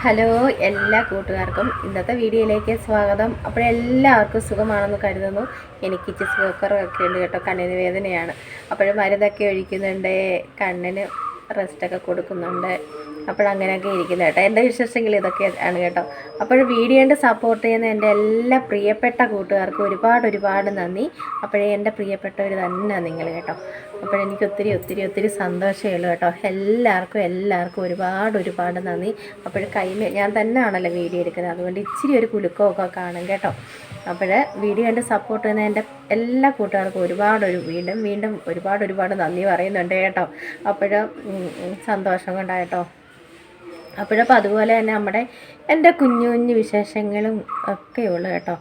Hello എല്ലാ കൂട്ടുകാർക്കും ഇന്നത്തെ വീഡിയോയിലേക്ക് സ്വാഗതം. അപ്പോഴെല്ലാവർക്കും സുഖമാണെന്ന് കരുതുന്നു. എനിക്ക് ഇച്ചിരി സുഖക്കുറവൊക്കെ ഉണ്ട് കേട്ടോ, കണ്ണിന് വേദനയാണ്. അപ്പോഴും മരുന്നൊക്കെ ഒഴിക്കുന്നുണ്ട്, കണ്ണിന് റെസ്റ്റൊക്കെ കൊടുക്കുന്നുണ്ട്. അപ്പോഴങ്ങനെയൊക്കെ ഇരിക്കുന്നത് കേട്ടോ. എൻ്റെ വിശേഷങ്ങൾ ഇതൊക്കെ ആണ് കേട്ടോ. അപ്പോൾ വീഡിയോ കൊണ്ട് സപ്പോർട്ട് ചെയ്യുന്ന എൻ്റെ എല്ലാ പ്രിയപ്പെട്ട കൂട്ടുകാർക്കും ഒരുപാട് നന്ദി. അപ്പോഴേ എൻ്റെ പ്രിയപ്പെട്ടവർ തന്നെ നിങ്ങൾ കേട്ടോ. അപ്പോഴെനിക്ക് ഒത്തിരി സന്തോഷമേ ഉള്ളൂ കേട്ടോ. എല്ലാവർക്കും ഒരുപാട് നന്ദി. അപ്പോൾ ഞാൻ തന്നെ ആണല്ലോ വീഡിയോ എടുക്കുന്നത്, അതുകൊണ്ട് ഇച്ചിരി ഒരു കുലുക്കമൊക്കെ കാണും കേട്ടോ. അപ്പോൾ വീഡിയോ കണ്ട് സപ്പോർട്ട് ചെയ്യുന്ന എൻ്റെ എല്ലാ കൂട്ടുകാർക്കും വീണ്ടും ഒരുപാട് നന്ദി പറയുന്നുണ്ട് കേട്ടോ. സന്തോഷം കൊണ്ടായിട്ടോ. അപ്പോഴപ്പോൾ അതുപോലെ തന്നെ എൻ്റെ കുഞ്ഞു വിശേഷങ്ങളും ഒക്കെ ഉള്ളു കേട്ടോ.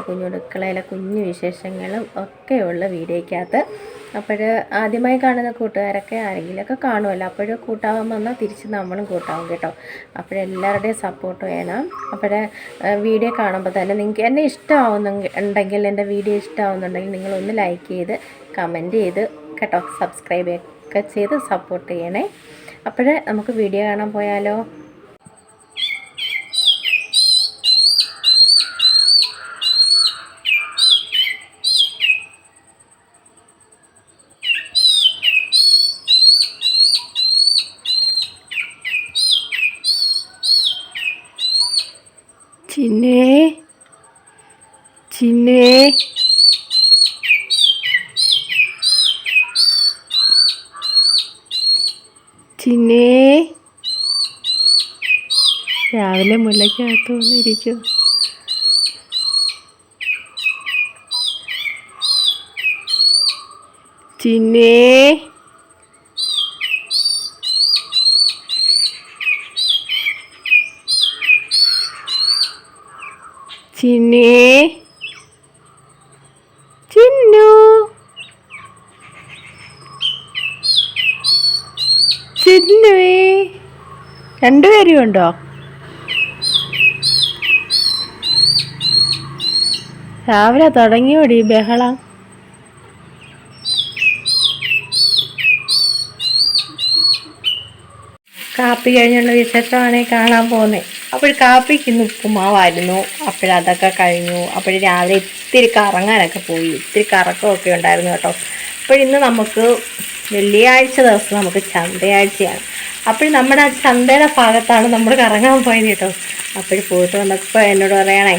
കുഞ്ഞുടുക്കളയിലെ കുഞ്ഞു വിശേഷങ്ങളും ഒക്കെ ഉള്ള വീഡിയോയ്ക്കകത്ത്. ആദ്യമായി കാണുന്ന കൂട്ടുകാരൊക്കെ ആരെങ്കിലുമൊക്കെ കാണുമല്ലോ, കൂട്ടാവാൻ വന്നാൽ തിരിച്ച് നമ്മളും കൂട്ടാവും കേട്ടോ. എല്ലാവരുടെയും സപ്പോർട്ട് വേണം. വീഡിയോ കാണുമ്പോൾ തന്നെ നിങ്ങൾക്ക് എന്നെ ഇഷ്ടമാവുന്നുണ്ടെങ്കിൽ, എൻ്റെ വീഡിയോ ഇഷ്ടമാവുന്നുണ്ടെങ്കിൽ നിങ്ങളൊന്ന് ലൈക്ക് ചെയ്ത് കമൻറ്റ് ചെയ്ത് കേട്ടോ, സബ്സ്ക്രൈബ് ഒക്കെ ചെയ്ത് സപ്പോർട്ട് ചെയ്യണേ. നമുക്ക് വീഡിയോ കാണാൻ പോയാലോ. ചിന്നേ രാവിലെ മുല്ലയ്ക്കകത്ത് വന്നിരിക്കും. ചിന്നേ ചിന്നു ചിന്നുവേ, രണ്ടുപേരും ഉണ്ടോ? രാവിലെ തുടങ്ങിയോടി ബഹളം. കാപ്പി കഴിഞ്ഞുള്ള വിശേഷമാണ് കാണാൻ പോകുന്നത്. കാപ്പിക്ക് ഇന്ന് ഉപ്പുമാവായിരുന്നു. അതൊക്കെ കഴിഞ്ഞു. രാവിലെ ഇത്തിരി കറങ്ങാനൊക്കെ പോയി, ഇത്തിരി കറക്കമൊക്കെ ഉണ്ടായിരുന്നു കേട്ടോ. ഇന്ന് നമുക്ക് വെള്ളിയാഴ്ച ദിവസം നമുക്ക് ചന്തയാഴ്ചയാണ്. നമ്മുടെ ആ ചന്തയുടെ ഭാഗത്താണ് നമ്മൾ കറങ്ങാൻ പോയത് കേട്ടോ. പോയിട്ട് വന്നപ്പോൾ എന്നോട് പറയണേ,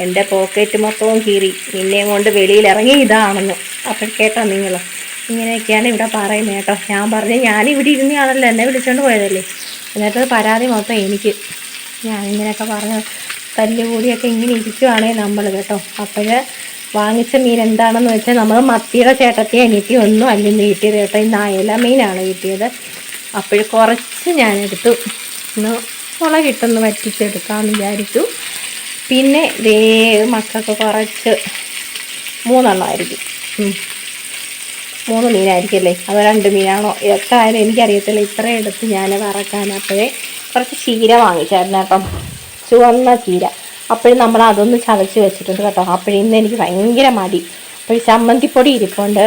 എൻ്റെ പോക്കറ്റ് മൊത്തവും കീറി, നിന്നെയും കൊണ്ട് വെളിയിലിറങ്ങി ഇതാണെന്ന്. കേട്ടോ നിങ്ങൾ, ഇങ്ങനെയൊക്കെയാണ് ഇവിടെ പറയുന്നത് കേട്ടോ. ഞാൻ പറഞ്ഞു, ഞാനിവിടെ ഇരുന്നയാണല്ലോ, എന്നെ വിളിച്ചുകൊണ്ട് പോയതല്ലേ. എന്നിട്ട് പരാതി മൊത്തം എനിക്ക്. ഞാനിങ്ങനെയൊക്കെ പറഞ്ഞ് തല്ലുകൂടിയൊക്കെ ഇങ്ങനെ ഇരിക്കുവാണെങ്കിൽ നമ്മൾ കേട്ടോ. വാങ്ങിച്ച മീൻ എന്താണെന്ന് വെച്ചാൽ നമ്മൾ മത്തിയുടെ ചേട്ടത്തി അനിയത്തി ഒന്നും അല്ലെന്ന് കിട്ടിയത് കേട്ടോ. ഇന്ന് അയല മീനാണ് കിട്ടിയത്. കുറച്ച് ഞാനെടുത്തു. ഇന്ന് മുളകിട്ടൊന്ന് വറ്റിച്ചെടുക്കാമെന്ന് വിചാരിച്ചു. പിന്നെ മക്കൾക്ക് കുറച്ച് 3 എണ്ണമായിരിക്കും, 3 മീനായിരിക്കും അല്ലേ, അത് 2 മീനാണോ ഇതൊക്കെ ആയാലും എനിക്കറിയത്തില്ല. ഇത്രയും എടുത്ത് ഞാൻ വറക്കാൻ. കുറച്ച് ചീര വാങ്ങിച്ചായിരുന്നു കേട്ടോ, ചുവന്ന ചീര. നമ്മൾ അതൊന്ന് ചതച്ച് വെച്ചിട്ടുണ്ട് കേട്ടോ. ഇന്ന് എനിക്ക് ഭയങ്കര മടി. ചമ്മന്തിപ്പൊടി ഇരിപ്പുണ്ട്,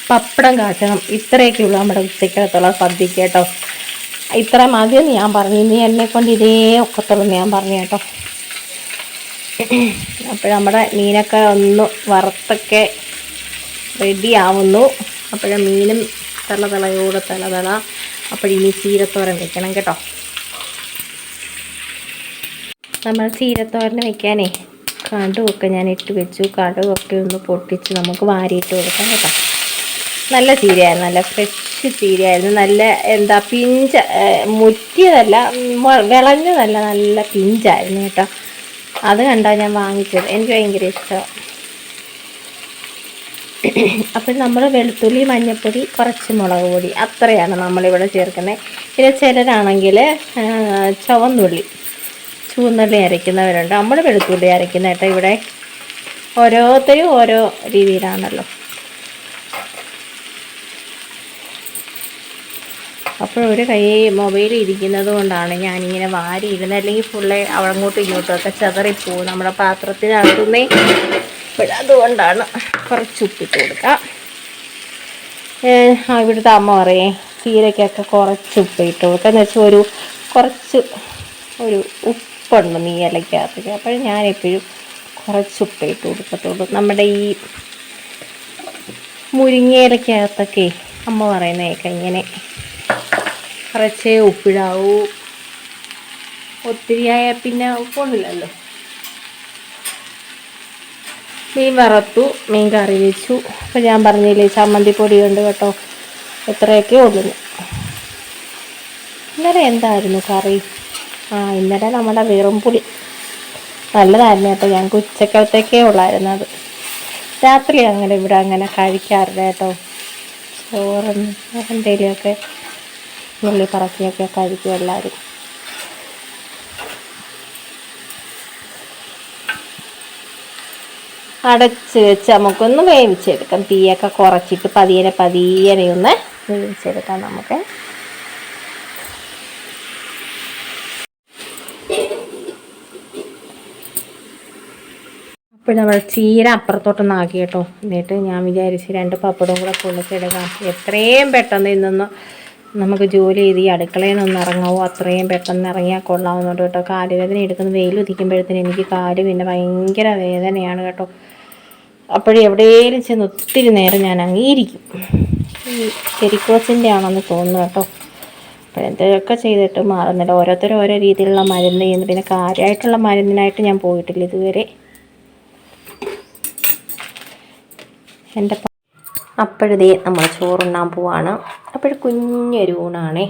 പപ്പടം കാച്ചണം. ഇത്രയൊക്കെയുള്ളൂ നമ്മുടെ ഉച്ചക്കകത്തുള്ള സദ്യക്ക് കേട്ടോ. ഇത്ര മതിയെന്ന് ഞാൻ പറഞ്ഞു. ഇനി എന്നെക്കൊണ്ട് ഇതേ ഒക്കത്തുള്ളൂ ഞാൻ പറഞ്ഞു കേട്ടോ. നമ്മുടെ മീനൊക്കെ ഒന്ന് വറുത്തൊക്കെ റെഡി ആവുന്നു. മീനും തള. ഇനി ചീരത്തോരൻ വെക്കണം കേട്ടോ. നമ്മൾ ചീരത്തോരന് വെക്കാനേ കടുവൊക്കെ ഞാൻ ഇട്ട് വെച്ചു. കടുവൊക്കെ ഒന്ന് പൊട്ടിച്ച് നമുക്ക് വാരിയിട്ട് കൊടുക്കാം കേട്ടോ. നല്ല ചീരയായിരുന്നു, നല്ല ഫ്രഷ് ചീരയായിരുന്നു. നല്ല പിഞ്ച്, മുറ്റിയതല്ല, വിളഞ്ഞതല്ല, നല്ല പിഞ്ചായിരുന്നു കേട്ടോ. അത് കണ്ടാ ഞാൻ വാങ്ങിച്ചത്. എനിക്ക് ഭയങ്കര ഇഷ്ടമാണ്. നമ്മൾ വെളുത്തുള്ളി, മഞ്ഞൾപ്പൊടി, കുറച്ച് മുളക് പൊടി, അത്രയാണ് നമ്മളിവിടെ ചേർക്കുന്നത്. പിന്നെ ചിലരാണെങ്കിൽ ചുവന്നുള്ളി അരയ്ക്കുന്നവരുണ്ട്. നമ്മൾ വെളുത്തുള്ളി അരയ്ക്കുന്ന കേട്ടോ. ഇവിടെ ഓരോരുത്തരും ഓരോ രീതിയിലാണല്ലോ. ഒരു കൈ മൊബൈൽ ഇരിക്കുന്നത് കൊണ്ടാണ് ഞാനിങ്ങനെ വാരിയിരുന്നത്. അല്ലെങ്കിൽ ഫുള്ള് അങ്ങോട്ടും ഇങ്ങോട്ടുമൊക്കെ ചെതറിപ്പോവും നമ്മുടെ പാത്രത്തിനകത്തുനിന്നേ. അതുകൊണ്ടാണ് കുറച്ച് ഉപ്പിട്ട് കൊടുക്കാം. ഇവിടുത്തെ അമ്മ പറയേ ചീരയ്ക്കൊക്കെ കുറച്ച് ഉപ്പിട്ട് കൊടുക്കുക എന്ന് വെച്ചാൽ കുറച്ച് ഒരു ഉപ്പുണ്ട് ഈ ഇലക്കകത്തേക്ക്. അപ്പോൾ ഞാനെപ്പോഴും കുറച്ച് ഉപ്പേ ഇട്ട് കൊടുക്കത്തുള്ളൂ. നമ്മുടെ ഈ മുരിങ്ങയിലക്കകത്തൊക്കെ അമ്മ പറയുന്നതൊക്കെ ഇങ്ങനെ കുറച്ചേ ഉപ്പിടാവൂ, ഒത്തിരിയായ പിന്നെ ഉപ്പൊന്നുമില്ലല്ലോ. മീൻ വറുത്തു, മീൻ കറി വെച്ചു. അപ്പോൾ ഞാൻ പറഞ്ഞില്ലേ ചമ്മന്തിപ്പൊടി ഉണ്ട് കേട്ടോ, എത്രയൊക്കെ ഉള്ളു. ഇന്നലെ എന്തായിരുന്നു കറി? ഇന്നലെ നമ്മുടെ വെറും പുളി നല്ലതായിരുന്നു കേട്ടോ. ഞങ്ങൾക്ക് ഉച്ചക്കലത്തേക്കേ ഉള്ളായിരുന്നു അത്. രാത്രി അങ്ങനെ ഇവിടെ അങ്ങനെ കഴിക്കാറില്ല കേട്ടോ. ചോറും എന്തെങ്കിലുമൊക്കെ ഉള്ളി പറക്കിയൊക്കെ കഴിക്കും എല്ലാവരും. അടച്ച് വെച്ച് നമുക്കൊന്ന് വേവിച്ചെടുക്കാം. തീയൊക്കെ കുറച്ചിട്ട് പതിയെ ഒന്ന് വേവിച്ചെടുക്കാം നമുക്ക്. അപ്പോൾ നമ്മൾ ചീര അപ്പുറത്തോട്ടൊന്നാക്കി കേട്ടോ. എന്നിട്ട് ഞാൻ വിചാരിച്ച് 2 പപ്പടവും കൂടെ പൊള്ളിച്ചെടുക്കാം. എത്രയും പെട്ടെന്ന് ഇന്നൊന്ന് നമുക്ക് ജോലി ചെയ്ത് ഈ അടുക്കളയിൽ നിന്ന് ഇറങ്ങാവോ അത്രയും പെട്ടെന്ന് ഇറങ്ങിയാൽ കൊള്ളാവുന്നുണ്ട് കേട്ടോ. കാലുവേദന എടുക്കുന്ന വെയിൽ ഉദിക്കുമ്പോഴത്തേന് എനിക്ക് കാല് പിന്നെ ഭയങ്കര വേദനയാണ് കേട്ടോ. അപ്പോഴെവിടെയും ചെന്ന് ഒത്തിരി നേരം ഞാൻ അങ്ങിയിരിക്കും. ഈ വെരിക്കോസിൻ്റെ ആണെന്ന് തോന്നുന്നു കേട്ടോ. അപ്പോഴെന്തൊക്കെ ചെയ്തിട്ട് മാറുന്നില്ല. ഓരോരുത്തരും ഓരോ രീതിയിലുള്ള മരുന്ന് ചെയ്യുന്നു. പിന്നെ കാര്യമായിട്ടുള്ള മരുന്നിനായിട്ട് ഞാൻ പോയിട്ടില്ല ഇതുവരെ. അപ്പോഴതേ നമ്മൾ ചോറുണ്ണാൻ പോവാണ്. കുഞ്ഞൊരു ഊണാണേ.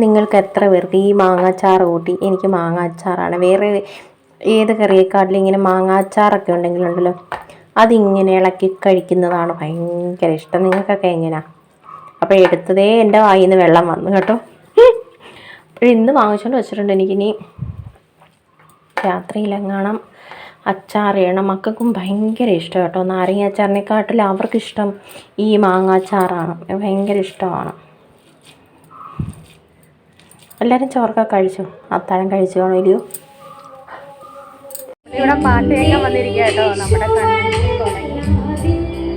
നിങ്ങൾക്ക് എത്ര പേർക്ക് ഈ മാങ്ങാച്ചാറ് കൂട്ടി? എനിക്ക് മാങ്ങ അച്ചാറാണ്. വേറെ ഏത് കറിയേക്കാട്ടിലും ഇങ്ങനെ മാങ്ങ അച്ചാറൊക്കെ ഉണ്ടെങ്കിലുണ്ടല്ലോ, അതിങ്ങനെ ഇളക്കി കഴിക്കുന്നതാണ് ഭയങ്കര ഇഷ്ടം. നിങ്ങൾക്കൊക്കെ എങ്ങനെയാണ്? അപ്പോൾ എടുത്തതേ എൻ്റെ വായിൽ നിന്ന് വെള്ളം വന്നു കേട്ടോ. ഇന്ന് വാങ്ങിച്ചുകൊണ്ട് വെച്ചിട്ടുണ്ട്. എനിക്കിനി രാത്രിയിലെങ്ങാണം അച്ചാർ ചെയ്യണം. മക്കൾക്കും ഭയങ്കര ഇഷ്ടം കേട്ടോ. നാരങ്ങ അച്ചാറിനെക്കാട്ടിലും അവർക്കിഷ്ടം ഈ മാങ്ങ അച്ചാറാണ്. ഭയങ്കര ഇഷ്ടമാണ്. എല്ലാവരും ചോറൊക്കെ കഴിച്ചു, അത്താഴം കഴിച്ചു കാണുമല്ലോ. ഇവിടെ പാട്ട് കേൾക്കാൻ വന്നിരിക്കുക കേട്ടോ. നമ്മുടെ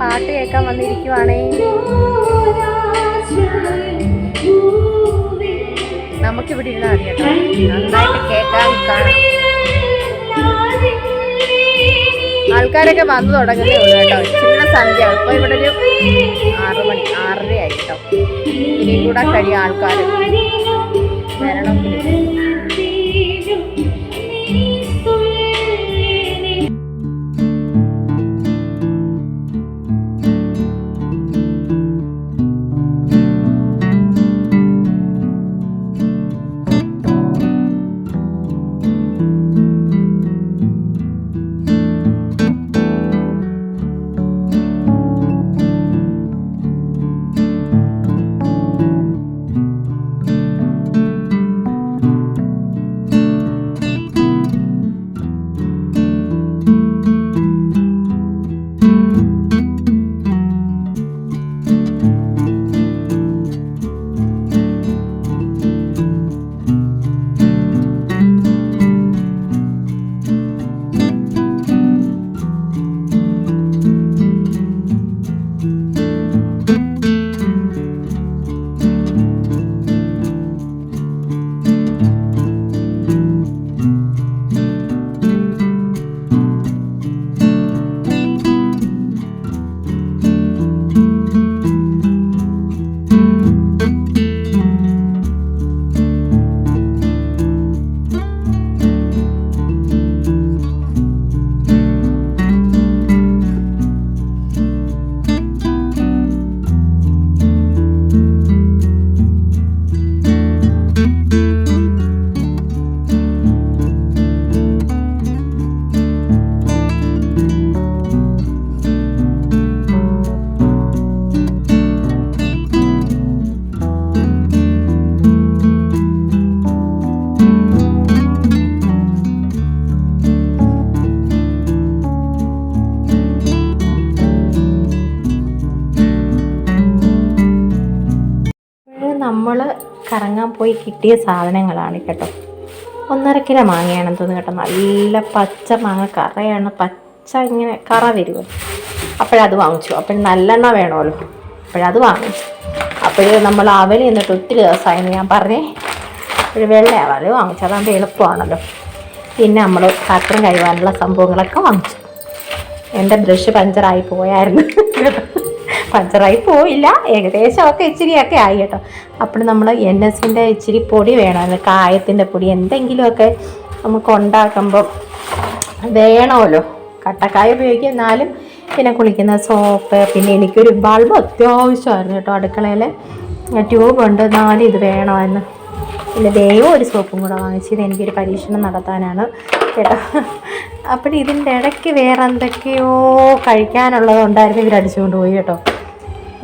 പാട്ട് കേൾക്കാൻ വന്നിരിക്കുവാണേ. നമുക്കിവിടെ ഇരുന്നാൽ മതി കേട്ടോ. നന്നായിട്ട് കേൾക്കാൻ കാണാം. ആൾക്കാരൊക്കെ വന്നു തുടങ്ങുന്നേ ഉള്ളൂ കേട്ടോ. ചിന്ന സന്ധ്യ. ഇപ്പോൾ ഇവിടെ ഒരു 6 മണി 6:30 ആയി കേട്ടോ. ഇനിയും കൂടെ കഴിയും ആൾക്കാർ വരണം. നമ്മൾ കറങ്ങാൻ പോയി കിട്ടിയ സാധനങ്ങളാണ് കേട്ടോ. 1.5 കിലോ മാങ്ങയാണെന്ന് തോന്നുന്നു കേട്ടോ. നല്ല പച്ച മാങ്ങ, കറയാണ്, പച്ച ഇങ്ങനെ കറ വരുമോ. അപ്പോഴത് വാങ്ങിച്ചു. നല്ലെണ്ണ വേണമല്ലോ, അപ്പോഴത് വാങ്ങിച്ചു. നമ്മൾ അവൽ എന്നിട്ട് ഒത്തിരി ദിവസമായെന്ന് ഞാൻ പറഞ്ഞേ. ഒരു വെള്ളയാണ് അത് വാങ്ങിച്ചു, അതാകുമ്പോൾ എളുപ്പമാണല്ലോ. പിന്നെ നമ്മൾ പാത്രം കഴുകാനുള്ള സംഭവങ്ങളൊക്കെ വാങ്ങിച്ചു. എൻ്റെ ബ്രഷ് പഞ്ചറായി പോയായിരുന്നു. പഞ്ചറായി പോയില്ല, ഏകദേശമൊക്കെ ഇച്ചിരിയൊക്കെ ആയി കേട്ടോ. അപ്പോൾ നമ്മൾ NSൻ്റെ ഇച്ചിരി പൊടി വേണമല്ലോ, കായത്തിൻ്റെ പൊടി എന്തെങ്കിലുമൊക്കെ നമുക്ക് ഉണ്ടാക്കുമ്പം വേണമല്ലോ. കട്ടക്കായ ഉപയോഗിക്കുക, എന്നാലും പിന്നെ കുളിക്കുന്ന സോപ്പ്, പിന്നെ എനിക്കൊരു ബൾബ് അത്യാവശ്യമായിരുന്നു കേട്ടോ. അടുക്കളയിൽ ട്യൂബുണ്ട്, എന്നാലും ഇത് വേണമായിരുന്നു. പിന്നെ ദൈവം ഒരു സോപ്പും കൂടെ വാങ്ങിച്ചത് എനിക്കൊരു പരീക്ഷണം നടത്താനാണ് കേട്ടോ. അപ്പോൾ ഇതിൻ്റെ ഇടയ്ക്ക് വേറെ എന്തൊക്കെയോ കഴിക്കാനുള്ളതുണ്ടായിരുന്നു, ഇവരടിച്ചുകൊണ്ട് പോയി കേട്ടോ.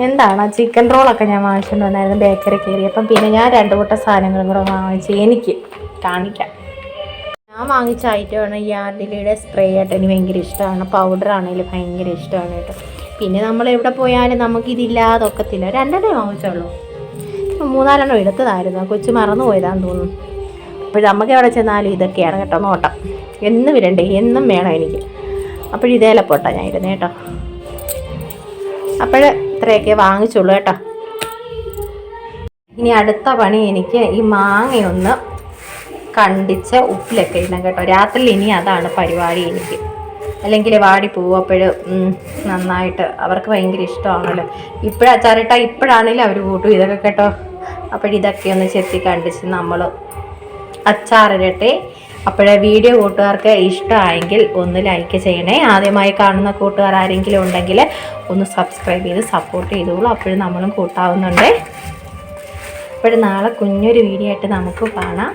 എന്താണ് ചിക്കൻ റോളൊക്കെ ഞാൻ വാങ്ങിച്ചുകൊണ്ട് വന്നായിരുന്നു ബേക്കറി കയറി. അപ്പം പിന്നെ ഞാൻ 2 കൂട്ടം സാധനങ്ങളും കൂടെ വാങ്ങിച്ച് എനിക്ക് കാണിക്കാം. ഞാൻ വാങ്ങിച്ച ഐറ്റമാണ് യാർഡിലിയുടെ സ്പ്രേ ആയിട്ട്. എനിക്ക് ഭയങ്കര ഇഷ്ടമാണ്, പൗഡറാണെങ്കിലും ഭയങ്കര ഇഷ്ടമാണ് കേട്ടോ. പിന്നെ നമ്മൾ എവിടെ പോയാലും നമുക്കിതില്ലാതൊക്കത്തില്ല. 2 വാങ്ങിച്ചുള്ളൂ, 3-4 എടുത്തതായിരുന്നു, കൊച്ചു മറന്നു പോയതാന്ന് തോന്നുന്നു. അപ്പോൾ നമുക്ക് എവിടെ ചെന്നാലും ഇതൊക്കെയാണ് കേട്ടോ നോട്ടം. എന്നും ഇരണ്ടേ, എന്നും വേണം എനിക്ക്. അപ്പോഴിതേലെ പോട്ടാ ഞാൻ ഇരുന്നേ കേട്ടോ. അപ്പോൾ ഇത്രയൊക്കെ വാങ്ങിച്ചുള്ളൂ കേട്ടോ. ഇനി അടുത്ത പണി എനിക്ക് ഈ മാങ്ങയൊന്ന് കണ്ടിച്ച് ഉപ്പിലൊക്കെ ഇടണം കേട്ടോ. രാത്രിയിൽ ഇനി അതാണ് പരിപാടി എനിക്ക്, അല്ലെങ്കിൽ വാടി പോവുമ്പോഴും നന്നായിട്ട് അവർക്ക് ഭയങ്കര ഇഷ്ടമാണല്ലോ. ഇപ്പോഴും അച്ചാറിട്ടാൽ ഇപ്പോഴാണെങ്കിലും അവർ കൂട്ടും ഇതൊക്കെ കേട്ടോ. അപ്പോഴിതൊക്കെ ഒന്ന് ചെത്തി കണ്ടിച്ച് നമ്മൾ അച്ചാറിരട്ടെ. അപ്പോഴേ വീഡിയോ കൂട്ടുകാർക്ക് ഇഷ്ടമായെങ്കിൽ ഒന്ന് ലൈക്ക് ചെയ്യണേ. ആദ്യമായി കാണുന്ന കൂട്ടുകാർ ആരെങ്കിലും ഉണ്ടെങ്കിൽ ഒന്ന് സബ്സ്ക്രൈബ് ചെയ്ത് സപ്പോർട്ട് ചെയ്തോളൂ. അപ്പോഴും നമ്മളും കൂട്ടാവുന്നുണ്ട്. അപ്പോഴും നാളെ കുഞ്ഞൊരു വീഡിയോ ആയിട്ട് നമുക്ക് കാണാം.